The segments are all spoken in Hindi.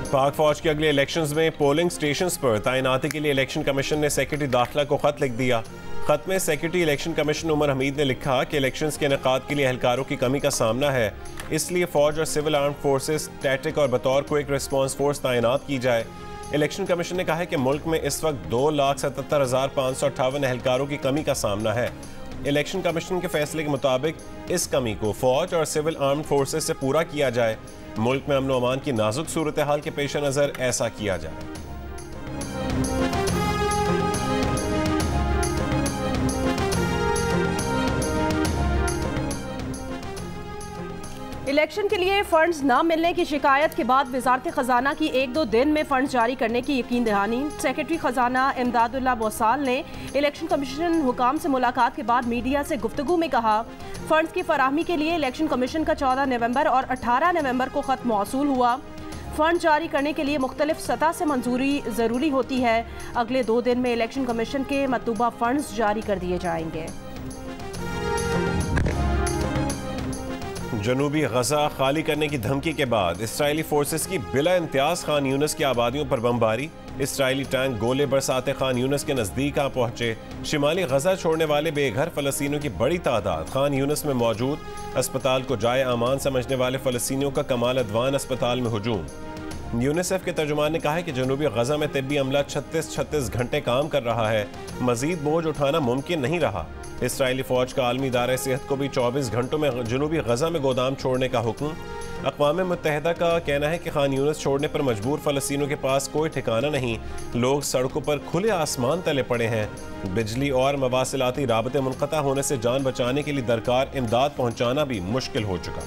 पाक फौज के अगले इलेक्शंस में पोलिंग स्टेशंस पर तैनाती के लिए इलेक्शन कमीशन ने सेक्रेटरी दाखिला को खत लिख दिया। खत में secretary election commission Umar Hamid ने लिखा कि इलेक्शंस के इनेकाद के लिए एहलकारों की कमी का सामना है, इसलिए फौज और सिविल आर्म फोर्सेस स्टैटिक और बतौर क्विक रिस्पॉन्स फोर्स तैनात की जाए। इलेक्शन कमीशन ने कहा है कि मुल्क में इस वक्त 2,77,558 एहलकारों की कमी का सामना है। इलेक्शन कमीशन के फैसले के मुताबिक इस कमी को फौज और सिविल आर्म फोर्सेस से पूरा किया जाए। मुल्क में अमन व अमान की नाजुक सूरत हाल के पेश नज़र ऐसा किया जाए। इलेक्शन के लिए फंड्स न मिलने की शिकायत के बाद वजारत खजाना की 1-2 दिन में फंड्स जारी करने की यकीन दहानी। सेक्रेटरी खजाना इमदादुल्लाह बोसाल ने इलेक्शन कमीशन हुकाम से मुलाकात के बाद मीडिया से गुफ्तगू में कहा, फंड्स की फराहमी के लिए इलेक्शन कमीशन का 14 नवंबर और 18 नवंबर को खत मौसूल हुआ। फंड जारी करने के लिए मुख्तलिफ सतह से मंजूरी ज़रूरी होती है। अगले 2 दिन में इलेक्शन कमीशन के मतलूबा फंड्स जारी कर दिए जाएंगे। जनूबी गजा खाली करने की धमकी के बाद इसराइली फोर्सेस की बिला इम्तियाज खान यूनिस की आबादियों पर बमबारी। इसराइली टैंक गोले बरसाते खान यूनिस के नज़दीक आ पहुंचे। शिमाली गजा छोड़ने वाले बेघर फ़लस्तीनियों की बड़ी तादाद खान यूनिस में मौजूद। अस्पताल को जाए अमान समझने वाले फ़लस्तीनियों का कमाल अदवान अस्पताल में हुजूम। यूनिसेफ के तर्जुमान ने कहा है कि जनूबी गजा में तिब्बी अमला 36 घंटे काम कर रहा है। मजीद बोझ उठाना मुमकिन नहीं रहा। इसराइली फौज का आलमी इदारा सेहत को भी 24 घंटों में जनूबी गजा में गोदाम छोड़ने का हुक्म। अक़वाम मुत्तहिदा का कहना है कि खान यूनिस छोड़ने पर मजबूर फ़लस्तीनियों के पास कोई ठिकाना नहीं। लोग सड़कों पर खुले आसमान तले पड़े हैं। बिजली और मवासिलाती राबते मुनक़ता होने से जान बचाने के लिए दरकार इमदाद पहुँचाना भी मुश्किल हो चुका।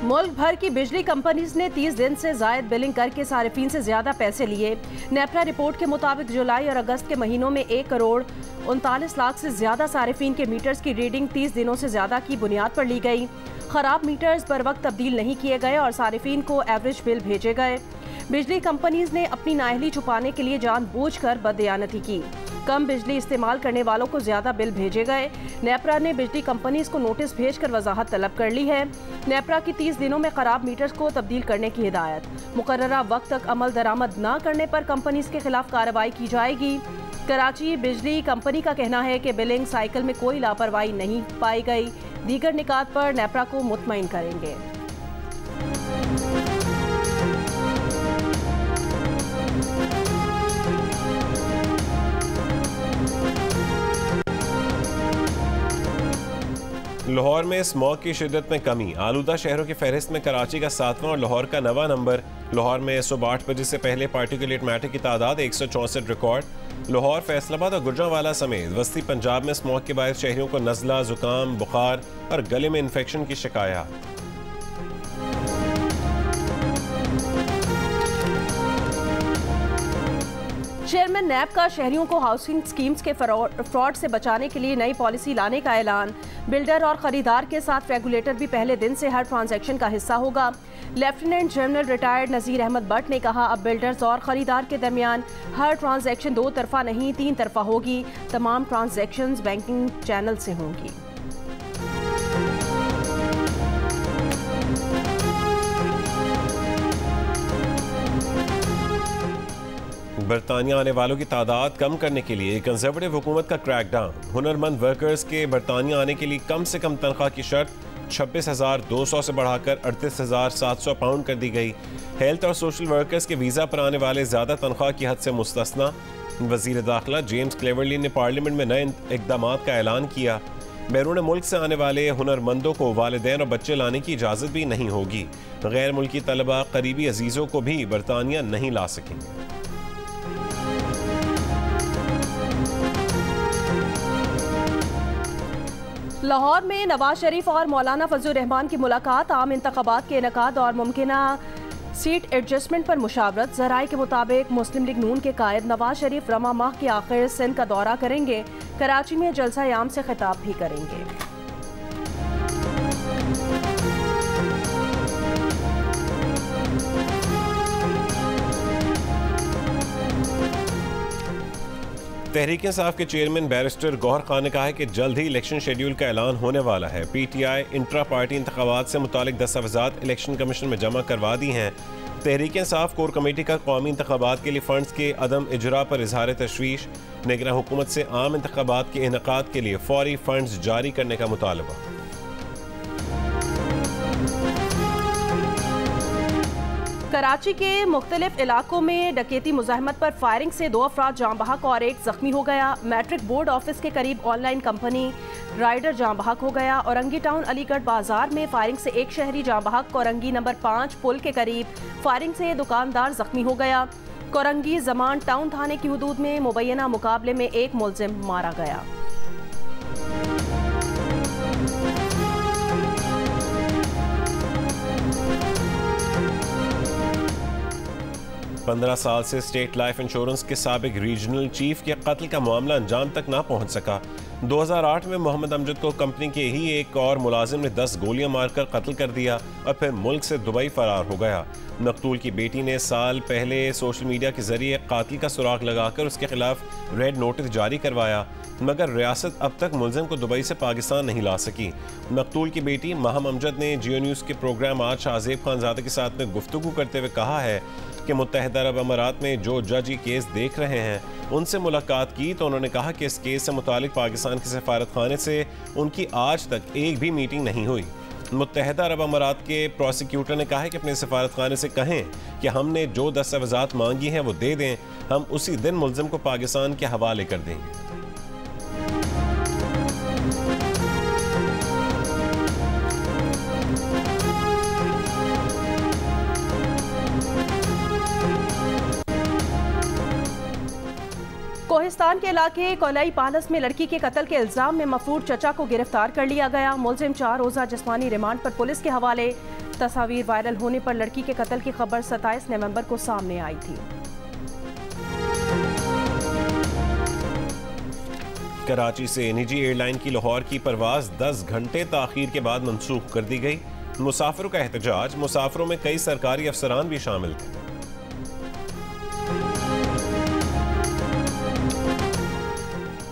मुल्क भर की बिजली कंपनीज ने 30 दिन से जायद बिलिंग करके सारिफीन से ज्यादा पैसे लिए। नेपरा रिपोर्ट के मुताबिक जुलाई और अगस्त के महीनों में 1 करोड़ 39 लाख से ज्यादा सारिफीन के मीटर्स की रीडिंग 30 दिनों से ज्यादा की बुनियाद पर ली गई। खराब मीटर्स बर वक्त तब्दील नहीं किए गए और सारिफीन को एवरेज बिल भेजे गए। बिजली कंपनीज ने अपनी नाअहली छुपाने के लिए जानबूझकर बददियानती की। कम बिजली इस्तेमाल करने वालों को ज्यादा बिल भेजे गए। नेपरा ने बिजली कंपनीज को नोटिस भेजकर वजाहत तलब कर ली है। नेपरा की 30 दिनों में खराब मीटर्स को तब्दील करने की हिदायत। मुकर्ररा वक्त तक अमल दरामद न करने पर कंपनीज के खिलाफ कार्रवाई की जाएगी। कराची बिजली कंपनी का कहना है कि बिलिंग साइकिल में कोई लापरवाही नहीं पाई गई। दीगर निकात पर नेपरा को मुतमईन करेंगे। लाहौर में स्मॉग की शिद्दत में कमी। आलूदा शहरों की फहरिस्त में कराची का 7वां और लाहौर का 9वां नंबर। लाहौर में सुबह 8 बजे से पहले पार्टिकुलेट मैटर की तादाद 164 रिकॉर्ड। लाहौर, फैसलाबाद और गुजरांवाला समेत वस्ती पंजाब में स्मॉग के बायस शहरियों को नज़ला, जुकाम, बुखार और गले में इन्फेक्शन की शिकायत। चेयरमैन नैब का शहरियों को हाउसिंग स्कीम्स के फ्रॉड से बचाने के लिए नई पॉलिसी लाने का ऐलान। बिल्डर और खरीदार के साथ रेगुलेटर भी पहले दिन से हर ट्रांजैक्शन का हिस्सा होगा। लेफ्टिनेंट जनरल रिटायर्ड नज़ीर अहमद भट्ट ने कहा, अब बिल्डर्स और खरीदार के दरमियान हर ट्रांजैक्शन 2 तरफा नहीं 3 तरफा होगी। तमाम ट्रांजैक्शंस बैंकिंग चैनल से होंगी। बरतानिया आने वालों की तादाद कम करने के लिए कंजर्वेटिव हुकूमत का क्रैकडाउन। हुनरमंद वर्कर्स के बरतानिया आने के लिए कम से कम तनख्वाह की शर्त 26,200 से बढ़ाकर 38,700 पाउंड कर दी गई। हेल्थ और सोशल वर्कर्स के वीज़ा पर आने वाले ज़्यादा तनख्वाह की हद से मुस्तस्ना। वज़ीर दाखिला जेम्स क्लेवरली ने पार्लियामेंट में नए इक़दाम का ऐलान किया। बैरून मुल्क से आने वाले हुनरमंदों को वालिदैन और बच्चे लाने की इजाज़त भी नहीं होगी। गैर मुल्की तलबा करीबी अजीज़ों को भी बरतानिया नहीं ला सकेंगे। लाहौर में नवाज शरीफ और मौलाना फजलुर रहमान की मुलाकात। आम इंतखाबात के इनेकाद और मुमकिना सीट एडजस्टमेंट पर मुशावरत। ज़राए के मुताबिक मुस्लिम लीग नून के कायद नवाज शरीफ रमा माह के आखिर सिंध का दौरा करेंगे। कराची में जलसा याम से खिताब भी करेंगे। तहरीक इंसाफ के चेयरमैन बैरिस्टर गौहर खान ने कहा है कि जल्द ही इलेक्शन शेड्यूल का ऐलान होने वाला है। पीटीआई इंट्रा पार्टी इंतखाबात से मुतालिक दस्तावेजात इलेक्शन कमीशन में जमा करवा दी हैं। तहरीक इंसाफ कोर कमेटी का कौमी इंतखाबात के लिए फंड्स के अदम इजरा पर इजहार तशवीश। निगरान हुकूमत से आम इंतखाबात के इनेकाद के लिए फौरी फंड्स जारी करने का मुतालबा। कराची के मुख्तलिफ इलाकों में डकैती मुज़ाहमत पर फायरिंग से 2 अफराद जाँ बहक और 1 जख्मी हो गया। मैट्रिक बोर्ड ऑफिस के करीब ऑनलाइन कंपनी राइडर जाँ बहक हो गया। औरंगी टाउन अलीगढ़ बाजार में फायरिंग से 1 शहरी जाँ बहक। औरंगी नंबर 5 पुल के करीब फायरिंग से दुकानदार जख्मी हो गया। कोरंगी जमान टाउन थाने की हदूद में मुबैना मुकाबले में 1 मुलजिम मारा गया। 15 साल से स्टेट लाइफ इंश्योरेंस के साबिक रीजनल चीफ के कत्ल का मामला अंजाम तक ना पहुंच सका। 2008 में मोहम्मद अमजद को कंपनी के ही एक और मुलाजिम ने 10 गोलियां मारकर कत्ल कर दिया और फिर मुल्क से दुबई फरार हो गया। मकतूल की बेटी ने साल पहले सोशल मीडिया के जरिए कातिल का सुराग लगाकर उसके खिलाफ रेड नोटिस जारी करवाया, मगर रियासत अब तक मुलजिम को दुबई से पाकिस्तान नहीं ला सकी। मकतूल की बेटी माहम अमजद ने जियो न्यूज़ के प्रोग्राम आज शाहजेब खानजादे के साथ में गुफ्तगू करते हुए कहा है कि मुत्तहिदा अरब अमारात में जो जज ये केस देख रहे हैं उनसे मुलाकात की तो उन्होंने कहा कि इस केस से मुतालिक पाकिस्तान के सफारत खाने से उनकी आज तक एक भी मीटिंग नहीं हुई। मुत्तहिदा अरब अमारात के प्रोसिक्यूटर ने कहा है कि अपने सफारत खाने से कहें कि हमने जो दस्तावेजात मांगी हैं वो दे दें, हम उसी दिन मुलजिम को पाकिस्तान के हवाले कर देंगे। कोहिस्तान के इलाके कोलाई पालस में लड़की के कत्ल के इल्जाम में मफरूर चचा को गिरफ्तार कर लिया गया। मुलजिम 4 रोज़ा जिस्मानी रिमांड पर पुलिस के हवाले। तस्वीर वायरल होने पर लड़की के कत्ल की खबर 27 नवंबर को सामने आई थी। कराची से निजी एयरलाइन की लाहौर की परवाज 10 घंटे ताखीर के बाद मंसूख कर दी गई। मुसाफिरों का एहतजाज, मुसाफिरों में कई सरकारी अफसरान भी शामिल थे।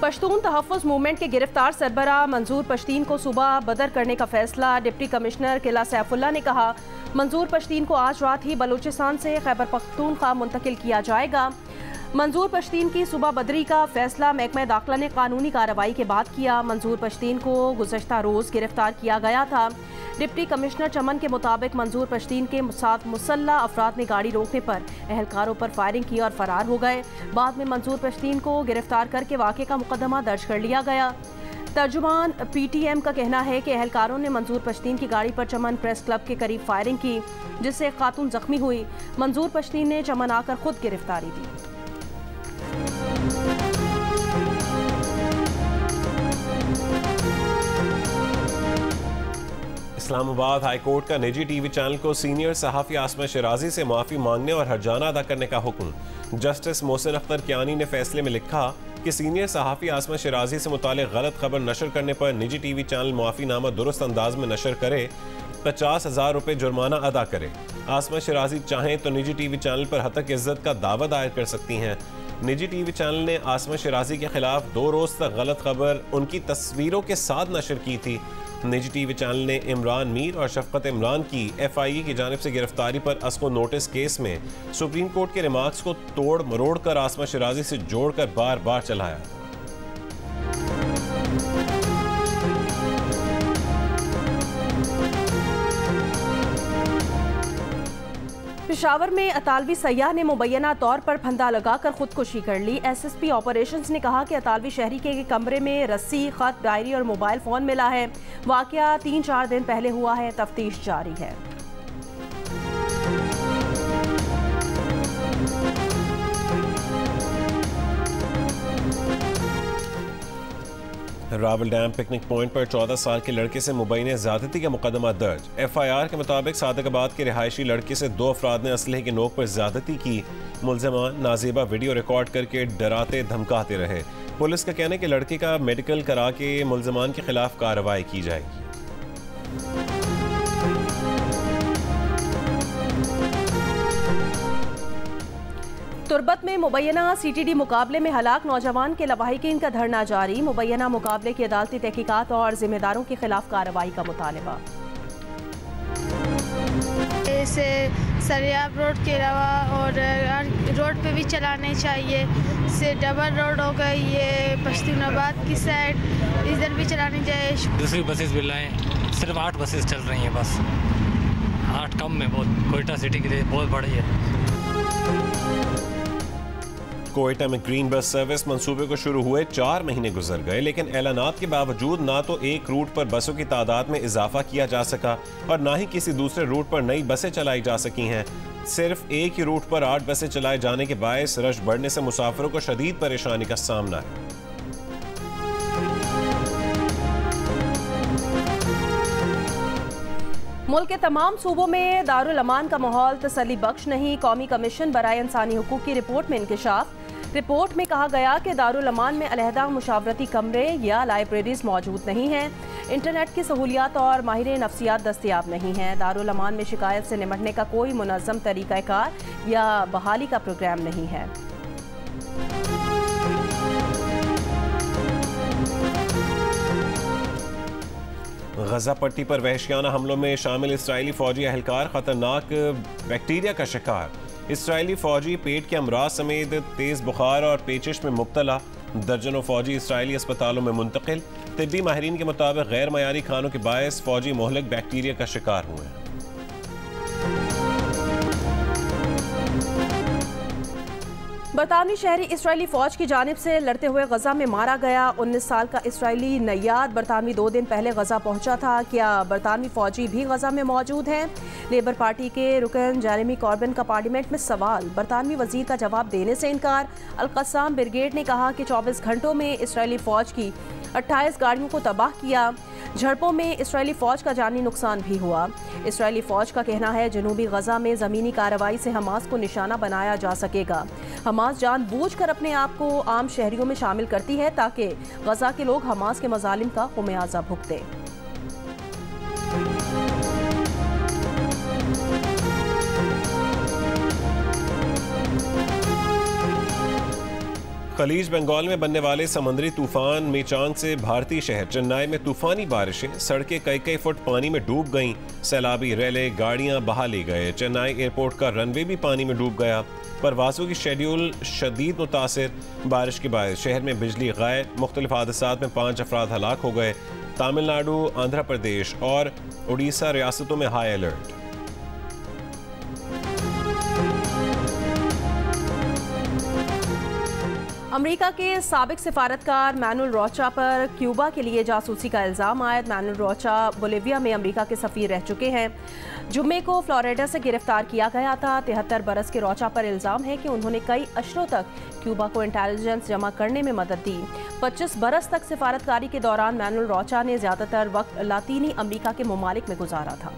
पश्तून तहफ़्फ़ुज़ मूवमेंट के गिरफ्तार सरबराह मंजूर पश्तीन को सूबा बदर करने का फैसला। डिप्टी कमिश्नर किला सैफुल्ला ने कहा, मंजूर पश्तीन को आज रात ही बलूचिस्तान से खैबर पख्तूनख्वा मुंतकिल किया जाएगा। मंजूर पश्तीन की सूबा बदरी का फैसला महकमा दाखिला ने कानूनी कार्रवाई के बाद किया। मंजूर पश्तीन को गुज़श्ता रोज़ गिरफ्तार किया गया था। डिप्टी कमिश्नर चमन के मुताबिक मंजूर पश्तीन के साथ मुसल्ला अफराद ने गाड़ी रोकने पर एहलकारों पर फायरिंग की और फरार हो गए। बाद में मंजूर पश्तीन को गिरफ्तार करके वाक़े का मुकदमा दर्ज कर लिया गया। तर्जुमान PTM का कहना है कि एहलकारों ने मंजूर पश्तीन की गाड़ी पर चमन प्रेस क्लब के करीब फायरिंग की, जिससे एक खातून जख्मी हुई। मंजूर पश्तीन ने चमन आकर खुद गिरफ्तारी दी। इस्लामाबाद हाई कोर्ट का निजी टीवी चैनल को सीनियर सहाफ़ी आसमा शिराजी से माफ़ी मांगने और हर्जाना अदा करने का हुक्म। जस्टिस मोहसिन अख्तर कियानी ने फैसले में लिखा कि सीनियर सहाफ़ी आसमा शिराजी से मुतालिक गलत खबर नशर करने पर निजी टीवी चैनल माफ़ीनामा दुरुस्त अंदाज में नशर करे, 50,000 रुपये जुर्माना अदा करे। आसमा शिराजी चाहें तो निजी टीवी चैनल पर हतक इज्जत का दावा दायर कर सकती हैं। निजी टीवी चैनल ने आसमा शिराजी के खिलाफ 2 रोज़ तक गलत खबर उनकी तस्वीरों के साथ नशर की थी। निजी टीवी चैनल ने इमरान मीर और शफकत इमरान की FIA की जानिब से गिरफ्तारी पर अस्को नोटिस केस में सुप्रीम कोर्ट के रिमार्क्स को तोड़ मरोड़ कर आसमा शिराजी से जोड़कर बार बार चलाया। पेशावर में अतालवी सयाह ने मुबैना तौर पर फंदा लगाकर खुदकुशी कर ली। SSP ऑपरेशंस ने कहा कि अतालवी शहरी के कमरे में रस्सी, खत, डायरी और मोबाइल फ़ोन मिला है। वाक़या 3-4 दिन पहले हुआ है, तफ्तीश जारी है। रावल डैम पिकनिक पॉइंट पर 14 साल के लड़के से मुबैना ज़्यादती का मुकदमा दर्ज। FIR के मुताबिक सादिकाबाद के रिहायशी लड़के से 2 अफराद ने असलहे की नोक पर ज़्यादती की। मुलज़मान नाज़ेबा वीडियो रिकॉर्ड करके डराते धमकाते रहे। पुलिस का कहना है कि लड़के का मेडिकल करा के मुलज़मान के खिलाफ कार्रवाई की जाएगी। तुर्बत में मुबैना CTD मुकाबले में हलाक नौजवान के लवाहिकीन का धरना जारी। मुबैना मुकाबले की अदालती तहकीकात और जिम्मेदारों के खिलाफ कार्रवाई का मुतालबा। इसे सरियाब रोड के अलावा और रोड पे भी चलाने चाहिए। से डबल रोड हो गई, ये पश्तूनाबाद की साइड, इधर भी चलानी चाहिए। दूसरी बसेस भी लाएँ, सिर्फ 8 बसेस चल रही हैं बस, 8 कम में बहुत। कोयटा सिटी के लिए बहुत बड़ी है। कोयटा में ग्रीन बस सर्विस मंसूबे को शुरू हुए 4 महीने गुजर गए, लेकिन ऐलानात के बावजूद ना तो एक रूट पर बसों की तादाद में इजाफा किया जा सका और ना ही किसी दूसरे रूट पर नई बसें चलाई जा सकी हैं। सिर्फ एक ही रूट पर 8 बसें चलाए जाने के बायस रश बढ़ने से मुसाफिरों को शदीद परेशानी का सामना है। मुल्क के तमाम सूबों में दारुल अमान का माहौल तसल्ली बख्श नहीं। कौमी कमीशन बराए इंसानी हुकूक की रिपोर्ट में इंकशाफ। रिपोर्ट में कहा गया कि दारुल अमान में अलहदा मुशावरती कमरे या लाइब्रेरीज मौजूद नहीं हैं। इंटरनेट की सहूलियात और माहिर नफ्सियात दस्तयाब नहीं हैं। दारुल अमान में शिकायत से निपटने का कोई मुनज़्ज़म तरीक़ाकार या बहाली का प्रोग्राम नहीं है। गजा पट्टी पर वहशियाना हमलों में शामिल इस्राएली फौजी एहलकार खतरनाक बैक्टीरिया का शिकार। इस्राएली फौजी पेट के अमराज समेत तेज बुखार और पेचिश में मुब्तला। दर्जनों फौजी इस्राएली अस्पतालों में मुंतकिल। तिब्बी माहिरीन के मुताबिक गैर मयारी खानों के बायस फौजी मोहलक बैक्टीरिया का शिकार हुए हैं। बरतानवी शहरी इस्राएली फौज की जानिब से लड़ते हुए गजा में मारा गया। 19 साल का इस्राएली नैयाद बरतानवी 2 दिन पहले गजा पहुंचा था। क्या बरतानवी फौजी भी गजा में मौजूद हैं? लेबर पार्टी के रुकन जेरेमी कॉर्बिन का पार्लियामेंट में सवाल। बरतानवी वजीर का जवाब देने से इनकार। अल-कस्साम ब्रिगेड ने कहा कि 24 घंटों में इस्राएली फौज की 28 गाड़ियों को तबाह किया। झड़पों में इस्राएली फौज का जानी नुकसान भी हुआ। इस्राएली फौज का कहना है जनूबी गजा में ज़मीनी कार्रवाई से हमास को निशाना बनाया जा सकेगा। हमास जानबूझकर अपने आप को आम शहरियों में शामिल करती है ताकि गजा के लोग हमास के मजालिम का खुमियाजा भुगतें। खलीज बंगाल में बनने वाले समंदरी तूफान मीचांग से भारतीय शहर चेन्नई में तूफानी बारिशें, सड़कें कई फुट पानी में डूब गईं। सैलाबी रेलें, गाड़ियां बहा ली गए। चेन्नई एयरपोर्ट का रनवे भी पानी में डूब गया। परवाज़ों की शेड्यूल शदीद मुतासिर। बारिश के बाद शहर में बिजली गायब। मुख्तलिफ हादसात में 5 अफराद हलाक हो गए। तमिलनाडु, आंध्र प्रदेश और उड़ीसा रियासतों में हाई अलर्ट। अमेरिका के साबिक सिफारतकार मैनुअल रोचा पर क्यूबा के लिए जासूसी का इल्ज़ाम आयद। मैनुअल रोचा बोलिविया में अमेरिका के सफ़ीर रह चुके हैं। जुम्मे को फ्लोरिडा से गिरफ्तार किया गया था। 73 बरस के रोचा पर इल्ज़ाम है कि उन्होंने कई अशरों तक क्यूबा को इंटेलिजेंस जमा करने में मदद दी। 25 बरस तक सिफारतकारी के दौरान मैनुअल रोचा ने ज़्यादातर वक्त लातीनी अमेरिका के ममालिक में गुजारा था।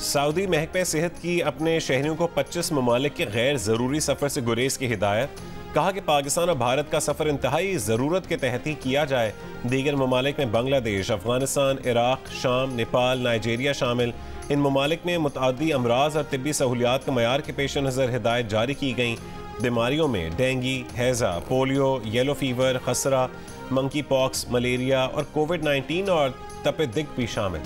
सऊदी महकमे सेहत की अपने शहरियों को 25 ममालिक के गैर ज़रूरी सफ़र से गुरेज की हिदायत। कहा कि पाकिस्तान और भारत का सफ़र इंतहाई ज़रूरत के तहत ही किया जाए। दीगर ममालिक में बांग्लादेश, अफगानिस्तान, इराक, शाम, नेपाल, नाइजीरिया शामिल। इन ममालिक में मुतअद्दी अमराज और तिब्बी सहूलियात के मयार के पेश नज़र हिदायत जारी की गई। बीमारियों में डेंगी, हैज़ा, पोलियो, येलो फीवर, खसरा, मंकी पॉक्स, मलेरिया और कोविड-19 और तपे दिग भी शामिल।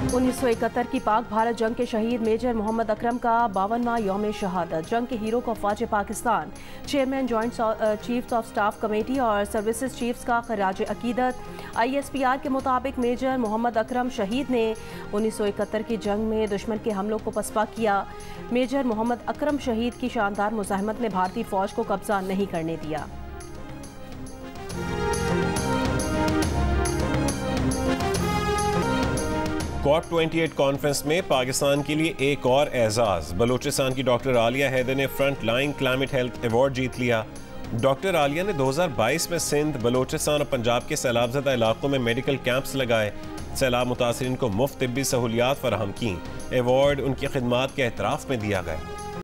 1971 की पाक भारत जंग के शहीद मेजर मोहम्मद अकरम का 52वां यौम शहादत। जंग के हीरो को फ़ौज Pakistan, chairman joint chiefs of staff committee और सर्विसेज चीफ्स का खराज अकीदत। ISPR के मुताबिक मेजर मोहम्मद अकरम शहीद ने 1971 की जंग में दुश्मन के हमलों को पसपा किया। मेजर मोहम्मद अकरम शहीद की शानदार मुज़ाहमत ने भारतीय फ़ौज को कब्जा नहीं करने दिया। COP28 कॉन्फ्रेंस में पाकिस्तान के लिए एक और एजाज़। बलूचिस्तान की डॉक्टर आलिया हैदर ने फ्रंट लाइन क्लाइमेट हेल्थ अवार्ड जीत लिया। डॉक्टर आलिया ने 2022 में सिंध, बलूचिस्तान और पंजाब के सैलाबज़दा इलाकों में मेडिकल कैंप्स लगाए। सैलाब मुतासरीन को मुफ्त तिब्बी सहूलियात फराहम की। अवार्ड उनकी खिदमात के एतराफ़ में दिया गया।